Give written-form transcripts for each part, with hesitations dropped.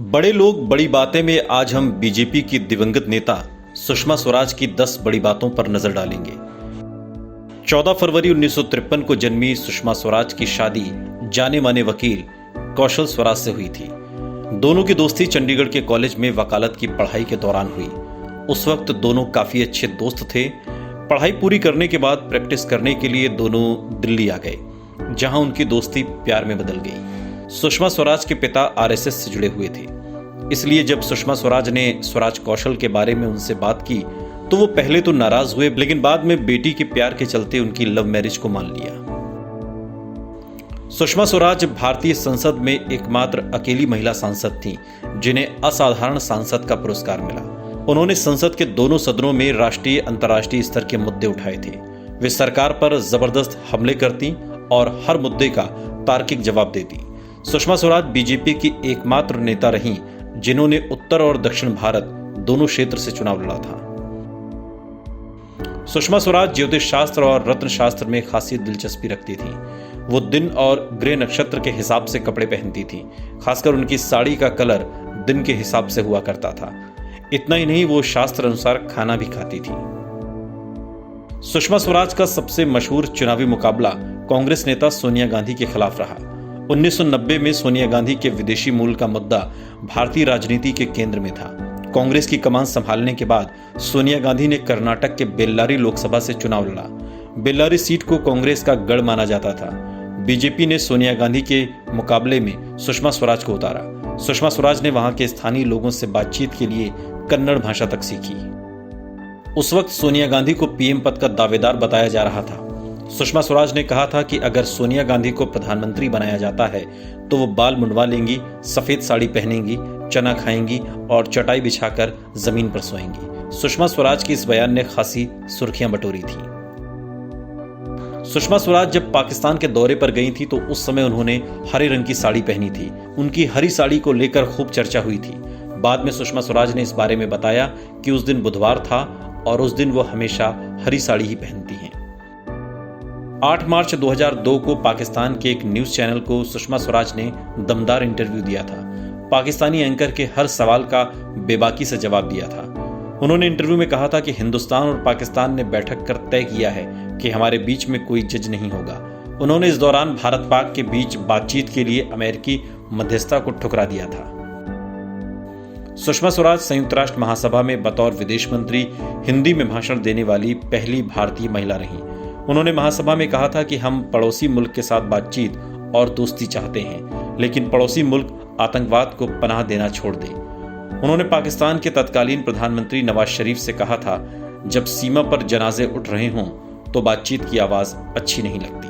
बड़े लोग बड़ी बातें में आज हम बीजेपी की दिवंगत नेता सुषमा स्वराज की 10 बड़ी बातों पर नजर डालेंगे। 14 फरवरी 1953 को जन्मी सुषमा स्वराज की शादी जाने माने वकील कौशल स्वराज से हुई थी। दोनों की दोस्ती चंडीगढ़ के कॉलेज में वकालत की पढ़ाई के दौरान हुई। उस वक्त दोनों काफी अच्छे दोस्त थे। पढ़ाई पूरी करने के बाद प्रैक्टिस करने के लिए दोनों दिल्ली आ गए, जहां उनकी दोस्ती प्यार में बदल गई। सुषमा स्वराज के पिता आरएसएस से जुड़े हुए थे, इसलिए जब सुषमा स्वराज ने स्वराज कौशल के बारे में उनसे बात की तो वो पहले तो नाराज हुए, लेकिन बाद में बेटी के प्यार के चलते उनकी लव मैरिज को मान लिया। सुषमा स्वराज भारतीय संसद में एकमात्र अकेली महिला सांसद थीं, जिन्हें असाधारण सांसद का पुरस्कार मिला। उन्होंने संसद के दोनों सदनों में राष्ट्रीय अंतर्राष्ट्रीय स्तर के मुद्दे उठाए थे। वे सरकार पर जबरदस्त हमले करती और हर मुद्दे का तार्किक जवाब देती। सुषमा स्वराज बीजेपी की एकमात्र नेता रहीं जिन्होंने उत्तर और दक्षिण भारत दोनों क्षेत्र से चुनाव लड़ा था। सुषमा स्वराज ज्योतिष शास्त्र और रत्न शास्त्र में खासी दिलचस्पी रखती थी। वो दिन और ग्रह नक्षत्र के हिसाब से कपड़े पहनती थी। खासकर उनकी साड़ी का कलर दिन के हिसाब से हुआ करता था। इतना ही नहीं, वो शास्त्र अनुसार खाना भी खाती थी। सुषमा स्वराज का सबसे मशहूर चुनावी मुकाबला कांग्रेस नेता सोनिया गांधी के खिलाफ रहा। 1990 में सोनिया गांधी के विदेशी मूल का मुद्दा भारतीय राजनीति के केंद्र में था। कांग्रेस की कमान संभालने के बाद सोनिया गांधी ने कर्नाटक के बेल्लारी लोकसभा से चुनाव लड़ा। बेल्लारी सीट को कांग्रेस का गढ़ माना जाता था। बीजेपी ने सोनिया गांधी के मुकाबले में सुषमा स्वराज को उतारा। सुषमा स्वराज ने वहां के स्थानीय लोगों से बातचीत के लिए कन्नड़ भाषा तक सीखी। उस वक्त सोनिया गांधी को पीएम पद का दावेदार बताया जा रहा था। सुषमा स्वराज ने कहा था कि अगर सोनिया गांधी को प्रधानमंत्री बनाया जाता है तो वो बाल मुंडवा लेंगी, सफेद साड़ी पहनेंगी, चना खाएंगी और चटाई बिछाकर जमीन पर सोएंगी। सुषमा स्वराज की इस बयान ने खासी सुर्खियां बटोरी थी। सुषमा स्वराज जब पाकिस्तान के दौरे पर गई थी तो उस समय उन्होंने हरे रंग की साड़ी पहनी थी। उनकी हरी साड़ी को लेकर खूब चर्चा हुई थी। बाद में सुषमा स्वराज ने इस बारे में बताया कि उस दिन बुधवार था और उस दिन वो हमेशा हरी साड़ी ही पहनती हैं। 8 मार्च 2002 को पाकिस्तान के एक न्यूज चैनल को सुषमा स्वराज ने दमदार इंटरव्यू दिया था। पाकिस्तानी एंकर के हर सवाल का बेबाकी से जवाब दिया था। उन्होंने इंटरव्यू में कहा था कि हिंदुस्तान और पाकिस्तान ने बैठक कर तय किया है कि हमारे बीच में कोई जज नहीं होगा। उन्होंने इस दौरान भारत पाक के बीच बातचीत के लिए अमेरिकी मध्यस्थता को ठुकरा दिया था। सुषमा स्वराज संयुक्त राष्ट्र महासभा में बतौर विदेश मंत्री हिंदी में भाषण देने वाली पहली भारतीय महिला रहीं। उन्होंने महासभा में कहा था कि हम पड़ोसी मुल्क के साथ बातचीत और दोस्ती चाहते हैं, लेकिन पड़ोसी मुल्क आतंकवाद को पनाह देना छोड़ दें। उन्होंने पाकिस्तान के तत्कालीन प्रधानमंत्री नवाज शरीफ से कहा था, जब सीमा पर जनाजे उठ रहे हों तो बातचीत की आवाज अच्छी नहीं लगती।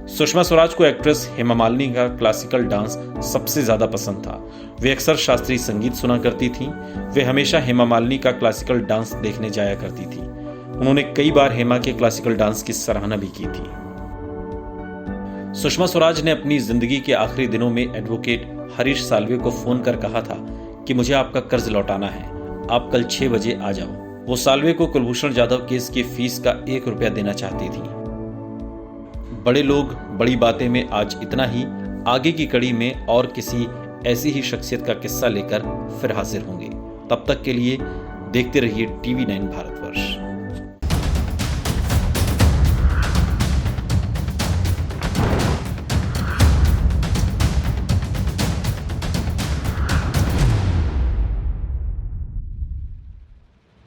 सुषमा स्वराज को एक्ट्रेस हेमा मालिनी का क्लासिकल डांस सबसे ज्यादा पसंद था। वे अक्सर शास्त्रीय संगीत सुना करती थीं। वे हमेशा हेमा मालिनी का क्लासिकल डांस देखने जाया करती थी। उन्होंने कई बार हेमा के क्लासिकल डांस की सराहना भी की थी। सुषमा स्वराज ने अपनी जिंदगी के आखिरी दिनों में एडवोकेट हरीश साल्वे को फोन कर कहा था कि मुझे आपका कर्ज लौटाना है, आप कल 6 बजे आ जाओ। वो साल्वे को कुलभूषण जाधव केस की फीस का 1 रुपया देना चाहती थी। बड़े लोग बड़ी बातें में आज इतना ही। आगे की कड़ी में और किसी ऐसी ही शख्सियत का किस्सा लेकर फिर हाजिर होंगे। तब तक के लिए देखते रहिए टीवी 9 भारतवर्ष।